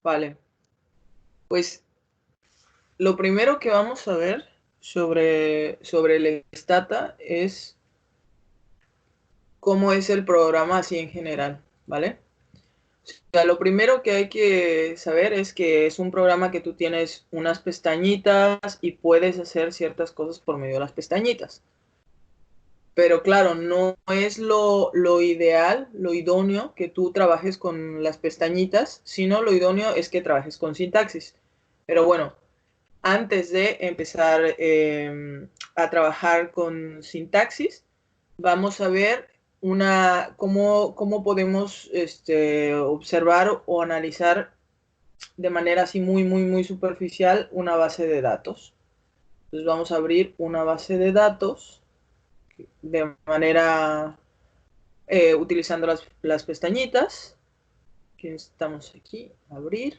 Vale, pues lo primero que vamos a ver sobre el Stata es cómo es el programa así en general, ¿vale? O sea, lo primero que hay que saber es que es un programa que tú tienes unas pestañitas y puedes hacer ciertas cosas por medio de las pestañitas. Pero claro, no es lo ideal, lo idóneo que tú trabajes con las pestañitas, sino lo idóneo es que trabajes con sintaxis. Pero bueno, antes de empezar a trabajar con sintaxis, vamos a ver cómo podemos observar o analizar de manera así muy superficial una base de datos. Entonces vamos a abrir una base de datos de manera utilizando las pestañitas. Que estamos aquí, abrir.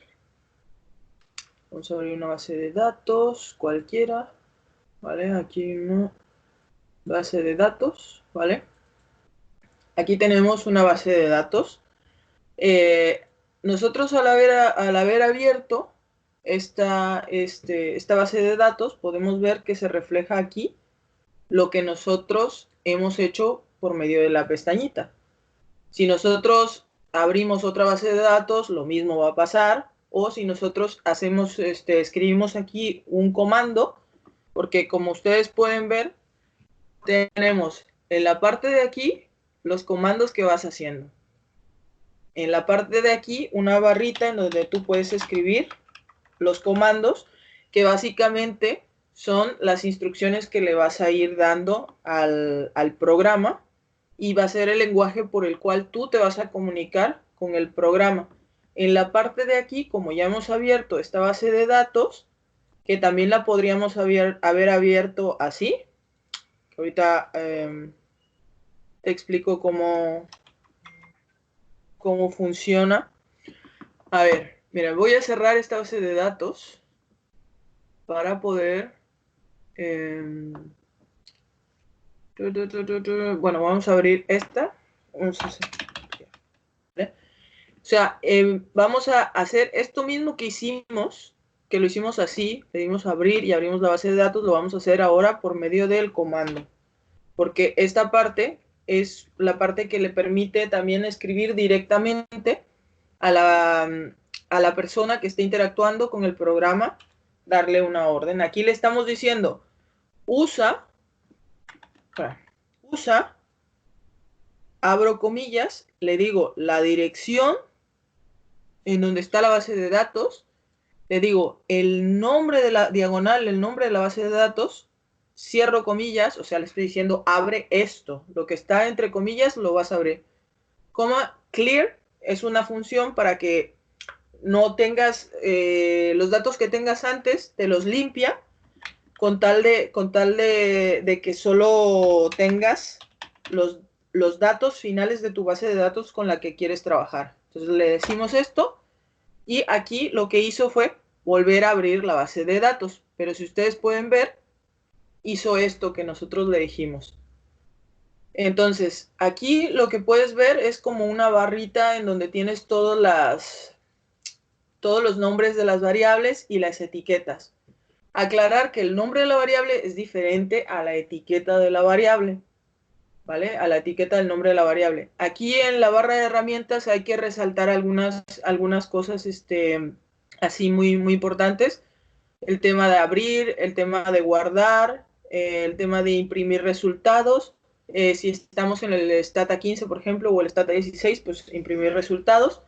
Vamos a abrir una base de datos cualquiera. ¿Vale? Aquí una base de datos, ¿vale? Aquí tenemos una base de datos. Eh, Nosotros al haber abierto esta base de datos, podemos ver que se refleja aquí lo que nosotros hemos hecho por medio de la pestañita. Si nosotros abrimos otra base de datos, lo mismo va a pasar. O si nosotros escribimos aquí un comando, porque como ustedes pueden ver, tenemos en la parte de aquí los comandos que vas haciendo. En la parte de aquí una barrita en donde tú puedes escribir los comandos que básicamente son las instrucciones que le vas a ir dando al programa y va a ser el lenguaje por el cual tú te vas a comunicar con el programa. En la parte de aquí, como ya hemos abierto esta base de datos, que también la podríamos haber abierto así, que ahorita te explico cómo funciona. A ver, mira, voy a cerrar esta base de datos para poder... Eh, bueno, vamos a abrir esta. Vamos a hacer, ¿vale? O sea, vamos a hacer esto mismo que hicimos, que lo hicimos así, le dimos a abrir y abrimos la base de datos, lo vamos a hacer ahora por medio del comando. Porque esta parte es la parte que le permite también escribir directamente a la persona que esté interactuando con el programa, darle una orden. Aquí le estamos diciendo, usa, usa, abro comillas, le digo la dirección en donde está la base de datos, le digo el nombre de la diagonal, el nombre de la base de datos, cierro comillas, o sea, le estoy diciendo abre esto, lo que está entre comillas lo vas a abrir. Coma clear es una función para que no tengas los datos que tengas antes, te los limpia con tal de que solo tengas los datos finales de tu base de datos con la que quieres trabajar. Entonces le decimos esto y aquí lo que hizo fue volver a abrir la base de datos. Pero si ustedes pueden ver, hizo esto que nosotros le dijimos. Entonces, aquí lo que puedes ver es como una barrita en donde tienes todos los nombres de las variables y las etiquetas. Aclarar que el nombre de la variable es diferente a la etiqueta de la variable, ¿vale? A la etiqueta del nombre de la variable. Aquí en la barra de herramientas hay que resaltar algunas cosas así muy importantes. El tema de abrir, el tema de guardar, el tema de imprimir resultados. Si estamos en el Stata 15, por ejemplo, o el Stata 16, pues imprimir resultados.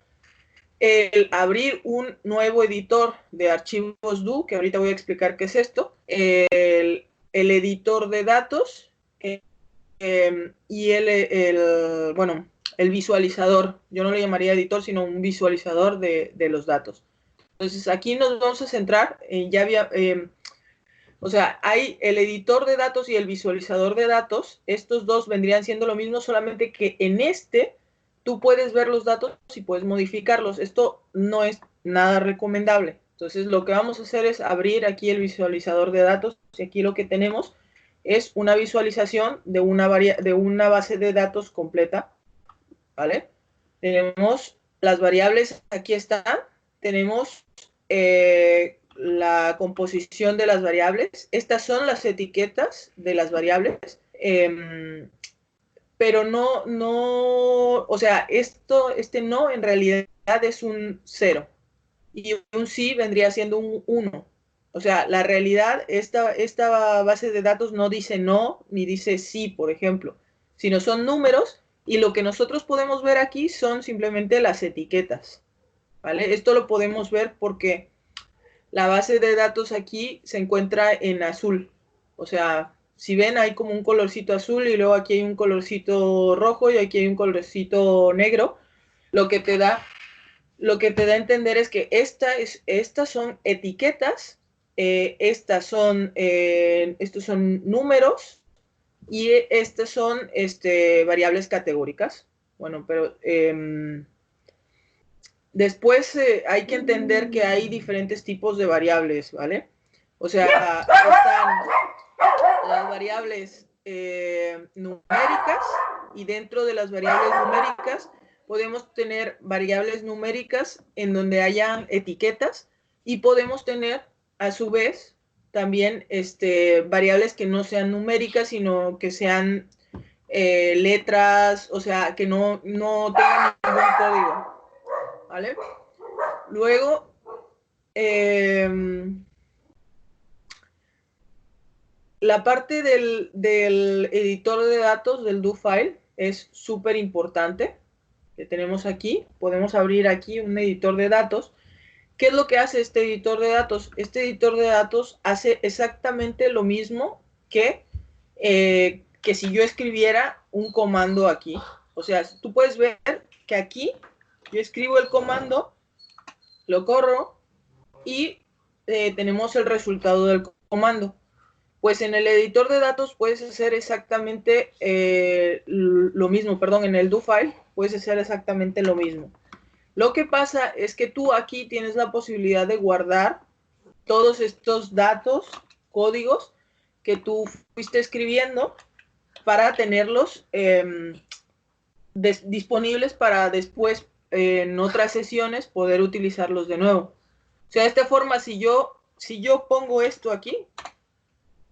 El abrir un nuevo editor de archivos DO, que ahorita voy a explicar qué es esto. El editor de datos y el visualizador. Yo no le llamaría editor, sino un visualizador de los datos. Entonces, aquí nos vamos a centrar en o sea, hay el editor de datos y el visualizador de datos. Estos dos vendrían siendo lo mismo, solamente que en tú puedes ver los datos y puedes modificarlos. Esto no es nada recomendable. Entonces, lo que vamos a hacer es abrir aquí el visualizador de datos. Y aquí lo que tenemos es una visualización de una base de datos completa, ¿vale? Tenemos las variables, aquí están. tenemos la composición de las variables. Estas son las etiquetas de las variables. Pero o sea, este no en realidad es un 0 y un sí vendría siendo un 1. O sea, la realidad, esta base de datos no dice no ni dice sí, por ejemplo, sino son números y lo que nosotros podemos ver aquí son simplemente las etiquetas, ¿vale? Esto lo podemos ver porque la base de datos aquí se encuentra en azul. O sea, si ven, hay como un colorcito azul y luego aquí hay un colorcito rojo y aquí hay un colorcito negro. Lo que te da, lo que te da a entender es que estas son etiquetas, estos son números y estas son variables categóricas. Bueno, pero después hay que entender que hay diferentes tipos de variables, ¿vale? O sea, están las variables numéricas y dentro de las variables numéricas podemos tener variables numéricas en donde haya etiquetas y podemos tener a su vez también variables que no sean numéricas sino que sean letras, o sea, que no tengan ningún código. ¿Vale? Luego, la parte del editor de datos, del DoFile, es súper importante, que tenemos aquí. Podemos abrir aquí un editor de datos. ¿Qué es lo que hace este editor de datos? Este editor de datos hace exactamente lo mismo que si yo escribiera un comando aquí. O sea, tú puedes ver que aquí yo escribo el comando, lo corro y tenemos el resultado del comando. Pues en el editor de datos puedes hacer exactamente lo mismo, perdón, en el DoFile puedes hacer exactamente lo mismo. Lo que pasa es que tú aquí tienes la posibilidad de guardar todos estos datos, códigos que tú fuiste escribiendo para tenerlos disponibles para después en otras sesiones poder utilizarlos de nuevo. O sea, de esta forma, si yo pongo esto aquí,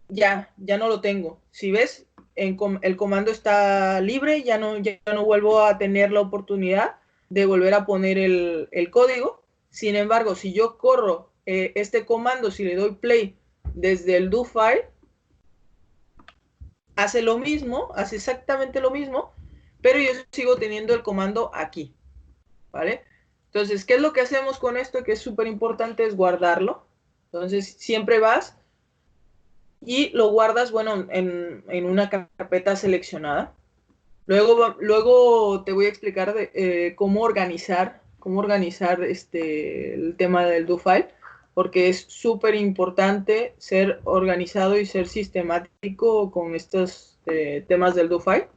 ya no lo tengo. Si ves, el comando está libre, ya no vuelvo a tener la oportunidad de volver a poner el código. Sin embargo, si yo corro este comando, si le doy play desde el DoFile, hace lo mismo, hace exactamente lo mismo, pero yo sigo teniendo el comando aquí, ¿vale? Entonces, ¿qué es lo que hacemos con esto? Que es súper importante, es guardarlo. Entonces, siempre vas y lo guardas, bueno, en una carpeta seleccionada. Luego te voy a explicar cómo organizar el tema del DoFile, porque es súper importante ser organizado y ser sistemático con estos temas del DoFile,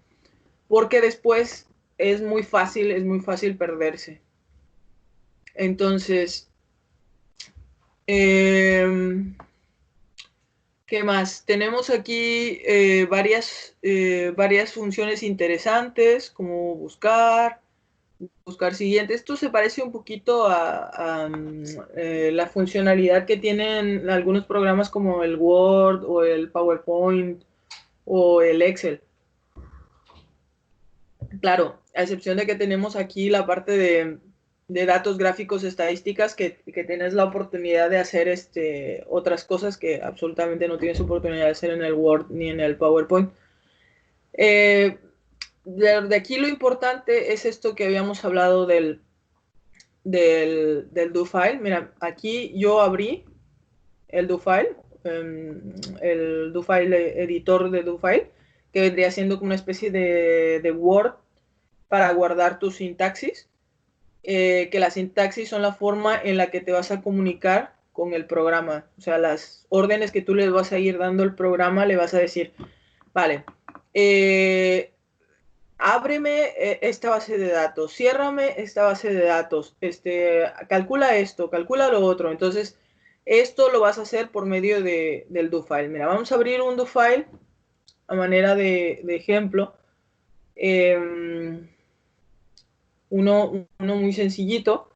porque después es muy fácil perderse. Entonces, ¿qué más? Tenemos aquí varias funciones interesantes, como buscar siguiente. Esto se parece un poquito a la funcionalidad que tienen algunos programas como el Word o el PowerPoint o el Excel. Claro, a excepción de que tenemos aquí la parte de datos gráficos, estadísticas, que tienes la oportunidad de hacer otras cosas que absolutamente no tienes oportunidad de hacer en el Word ni en el PowerPoint. De aquí lo importante es esto que habíamos hablado del DoFile. Mira, aquí yo abrí el DoFile, el DoFile editor de DoFile, que vendría siendo como una especie de Word para guardar tu sintaxis, que la sintaxis son la forma en la que te vas a comunicar con el programa. O sea, las órdenes que tú le vas a ir dando al programa, le vas a decir, vale, ábreme esta base de datos, ciérrame esta base de datos, calcula esto, calcula lo otro. Entonces, esto lo vas a hacer por medio del DoFile. Mira, vamos a abrir un DoFile a manera de ejemplo. Uno muy sencillito.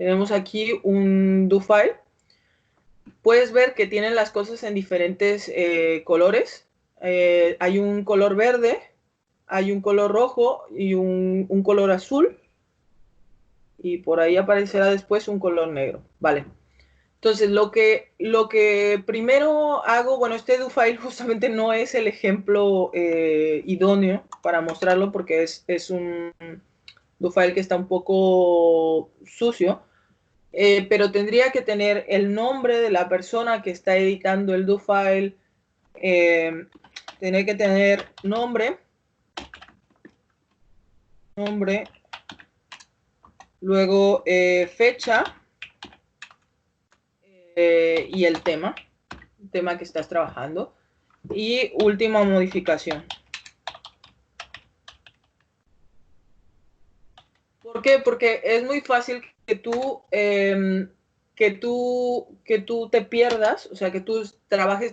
Tenemos aquí un do file. Puedes ver que tienen las cosas en diferentes colores. Hay un color verde, hay un color rojo y un color azul. Y por ahí aparecerá después un color negro. Vale. Entonces, lo que primero hago, bueno, este do file justamente no es el ejemplo idóneo para mostrarlo porque es un do file que está un poco sucio. Pero tendría que tener el nombre de la persona que está editando el do file, tener que tener nombre, luego fecha y el tema que estás trabajando y última modificación. ¿Por qué? Porque es muy fácil que tú te pierdas, o sea, que tú trabajes,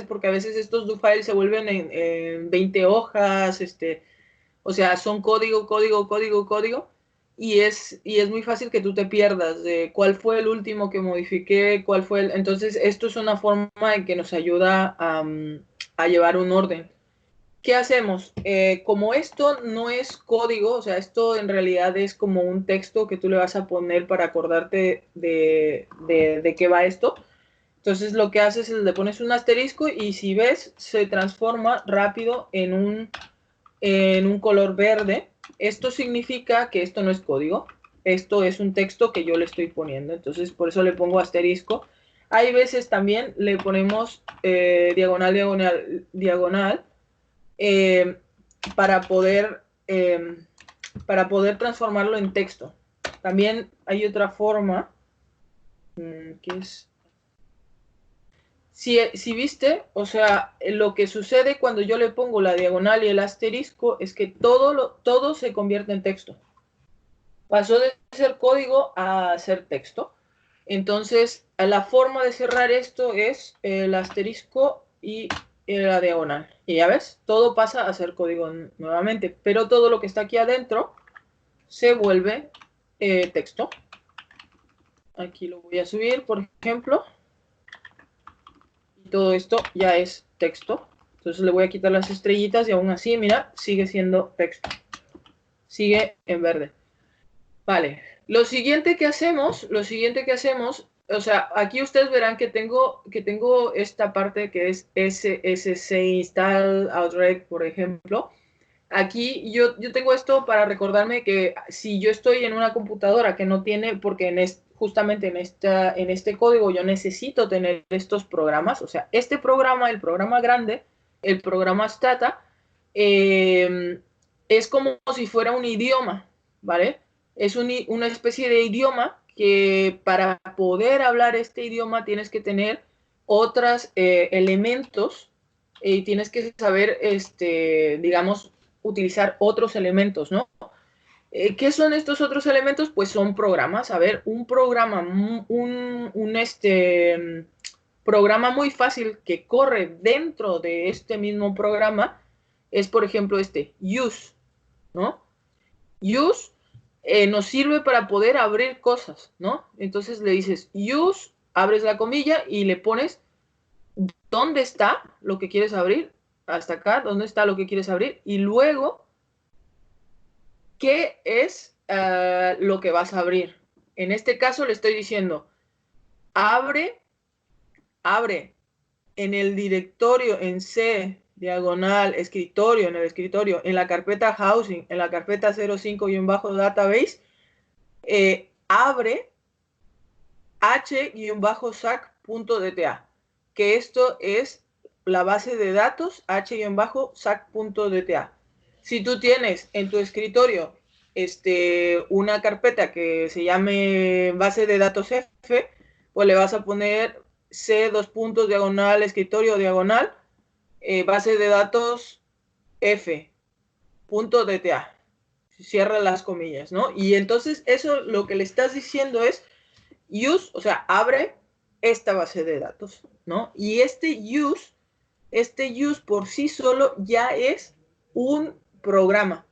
porque a veces estos do files se vuelven en 20 hojas, o sea, son código, y es muy fácil que tú te pierdas de cuál fue el último que modifiqué, cuál fue el... Entonces, esto es una forma en que nos ayuda a llevar un orden. ¿Qué hacemos? Como esto no es código, o sea, esto en realidad es como un texto que tú le vas a poner para acordarte de qué va esto. Entonces lo que haces es le pones un asterisco y si ves, se transforma rápido en un color verde. Esto significa que esto no es código, esto es un texto que yo le estoy poniendo. Entonces por eso le pongo asterisco. Hay veces también le ponemos diagonal, diagonal, diagonal eh, para poder transformarlo en texto. También hay otra forma que es si viste, o sea, lo que sucede cuando yo le pongo la diagonal y el asterisco es que todo se convierte en texto. Pasó de ser código a ser texto. Entonces, la forma de cerrar esto es el asterisco y la diagonal. Y ya ves, todo pasa a ser código nuevamente, pero todo lo que está aquí adentro se vuelve texto. Aquí lo voy a subir, por ejemplo. Y todo esto ya es texto. Entonces le voy a quitar las estrellitas y aún así, mira, sigue siendo texto. Sigue en verde. Vale. Lo siguiente que hacemos, o sea, aquí ustedes verán que tengo esta parte que es SSC install outrec, por ejemplo. Aquí yo tengo esto para recordarme que si yo estoy en una computadora que no tiene, porque justamente en este código yo necesito tener estos programas, o sea, este programa, el programa grande, el programa Stata, es como si fuera un idioma, ¿vale? Es una especie de idioma que para poder hablar este idioma tienes que tener otros elementos y tienes que saber, digamos, utilizar otros elementos, ¿no? ¿Qué son estos otros elementos? Pues son programas. A ver, un programa, programa muy fácil que corre dentro de este mismo programa es, por ejemplo, use, ¿no? Use nos sirve para poder abrir cosas, ¿no? Entonces le dices use, abres la comilla y le pones dónde está lo que quieres abrir, hasta acá, dónde está lo que quieres abrir, y luego, ¿qué es lo que vas a abrir? En este caso le estoy diciendo, abre en el directorio en C, diagonal, escritorio, en el escritorio, en la carpeta housing, en la carpeta 05-database, abre h-sac.dta, que esto es la base de datos h-sac.dta. Si tú tienes en tu escritorio una carpeta que se llame base de datos F, pues le vas a poner C diagonal escritorio diagonal base de datos F.dta. Cierra las comillas, ¿no? Y entonces eso lo que le estás diciendo es use, o sea, abre esta base de datos, ¿no? Y este use por sí solo ya es un programa,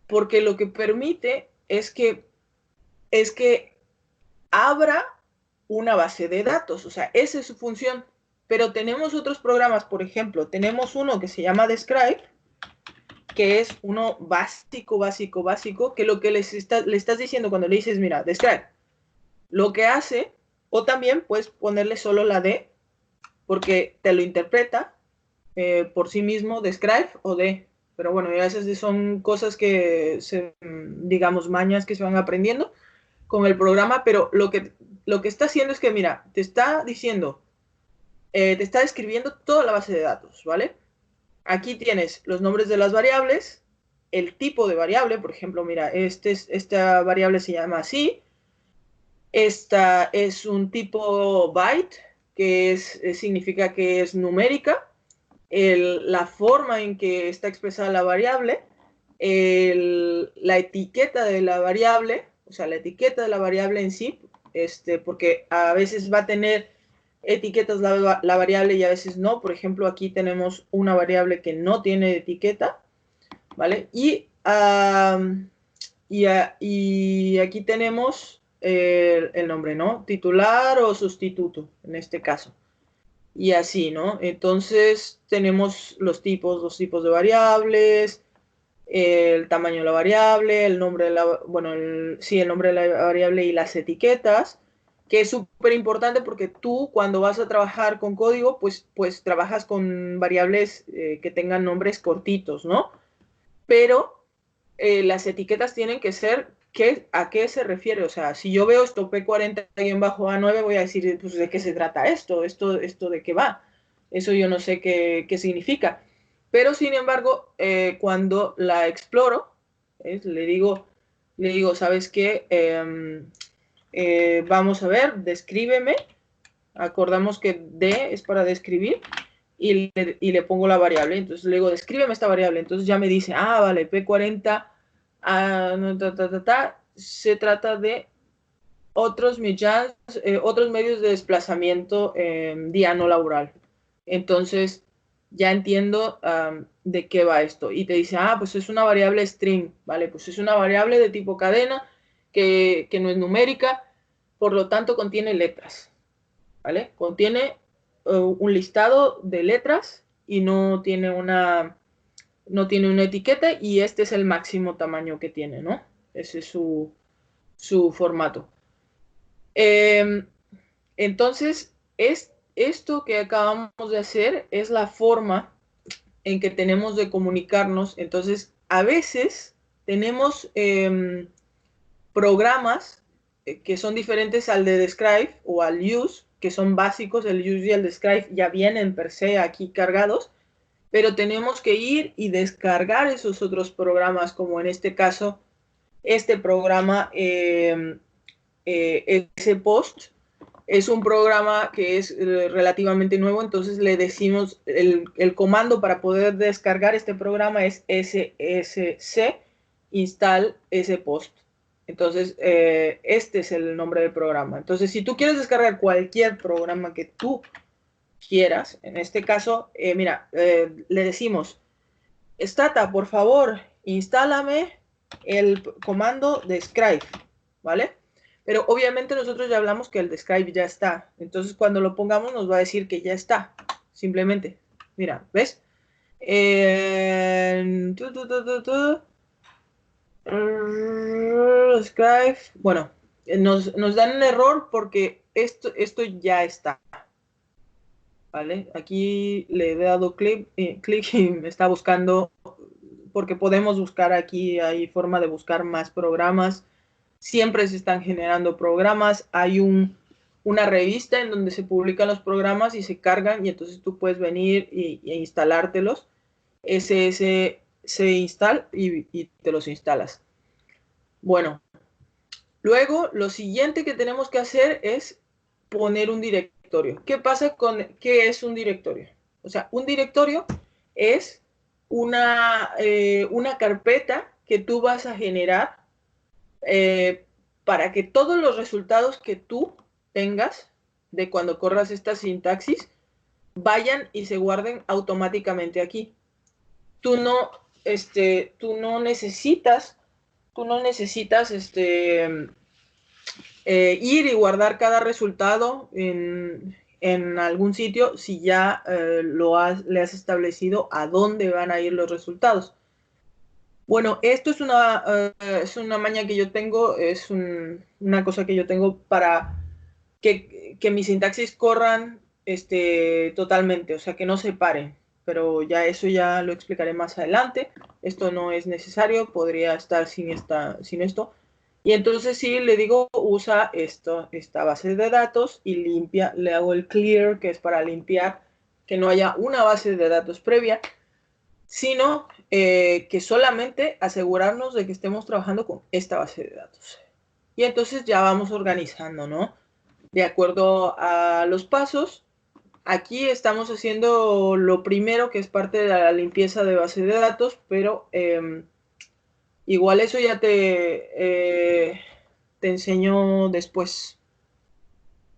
porque lo que permite es que abra una base de datos. O sea, esa es su función. Pero tenemos otros programas, por ejemplo, tenemos uno que se llama Describe, que es uno básico, que lo que le estás diciendo cuando le dices, mira, Describe, lo que hace, o también puedes ponerle solo la D, porque te lo interpreta por sí mismo, Describe o D. Pero bueno, ya esas son cosas que, digamos, mañas que se van aprendiendo con el programa, pero lo que está haciendo es que, mira, te está diciendo, te está describiendo toda la base de datos, ¿vale? Aquí tienes los nombres de las variables, el tipo de variable, por ejemplo, mira, esta variable se llama así, esta es un tipo byte, que significa que es numérica, la forma en que está expresada la variable, la etiqueta de la variable, o sea, la etiqueta de la variable en sí, porque a veces va a tener etiquetas la variable y a veces no. Por ejemplo, aquí tenemos una variable que no tiene etiqueta, ¿vale? Y aquí tenemos el nombre, ¿no? Titular o sustituto, en este caso. Y así, ¿no? Entonces tenemos los tipos de variables, el tamaño de la variable, el nombre de la, bueno, sí, el nombre de la variable y las etiquetas, que es súper importante porque tú cuando vas a trabajar con código, pues trabajas con variables que tengan nombres cortitos, ¿no? Pero las etiquetas tienen que ser a qué se refiere. O sea, si yo veo esto P40-A9, voy a decir, pues, ¿de qué se trata esto de qué va? Eso yo no sé qué significa. Pero, sin embargo, cuando la exploro, le digo, ¿sabes qué? Vamos a ver, descríbeme. Acordamos que D es para describir y le pongo la variable. Entonces le digo, descríbeme esta variable. Entonces ya me dice, vale, P40, no, se trata de otros medios de desplazamiento día no laboral. Entonces ya entiendo de qué va esto. Y te dice, pues es una variable string, ¿vale? Pues es una variable de tipo cadena que no es numérica, por lo tanto contiene letras, ¿vale? Contiene un listado de letras y no tiene una etiqueta, y este es el máximo tamaño que tiene, ¿no? Ese es su formato. Entonces, esto que acabamos de hacer es la forma en que tenemos de comunicarnos. Entonces, a veces tenemos programas que son diferentes al de Describe o al Use, que son básicos. El Use y el Describe ya vienen per se aquí cargados, pero tenemos que ir y descargar esos otros programas, como en este caso, este programa, ese post, es un programa que es relativamente nuevo. Entonces le decimos, el comando para poder descargar este programa es ssc install ese post. Entonces, este es el nombre del programa. Entonces, si tú quieres descargar cualquier programa que tú quieras, en este caso, mira, le decimos, Stata, por favor, instálame el comando describe, ¿vale? Pero obviamente nosotros ya hablamos que el describe ya está. Entonces, cuando lo pongamos nos va a decir que ya está. Simplemente, mira, ¿ves? Describe. Bueno, nos dan un error porque esto ya está, ¿vale? Aquí le he dado clic y me está buscando, porque podemos buscar aquí, hay forma de buscar más programas. Siempre se están generando programas. Hay una revista en donde se publican los programas y se cargan, y entonces tú puedes venir e instalártelos. Se instala y te los instalas. Bueno, luego lo siguiente que tenemos que hacer es poner un directorio. ¿Qué es un directorio? O sea, un directorio es una carpeta que tú vas a generar para que todos los resultados que tú tengas de cuando corras esta sintaxis vayan y se guarden automáticamente aquí. Tú no necesitas ir y guardar cada resultado en algún sitio si ya le has establecido a dónde van a ir los resultados. Bueno, esto es una maña que yo tengo, una cosa que yo tengo para que mis sintaxis corran totalmente, o sea, que no se paren. Pero ya eso ya lo explicaré más adelante. Esto no es necesario, podría estar sin esto. Y entonces sí, le digo, usa esta base de datos y limpia, le hago el clear, que es para limpiar, que no haya una base de datos previa, sino que solamente asegurarnos de que estemos trabajando con esta base de datos. Y entonces ya vamos organizando, ¿no? De acuerdo a los pasos. Aquí estamos haciendo lo primero, que es parte de la limpieza de base de datos, pero igual eso ya te enseño después.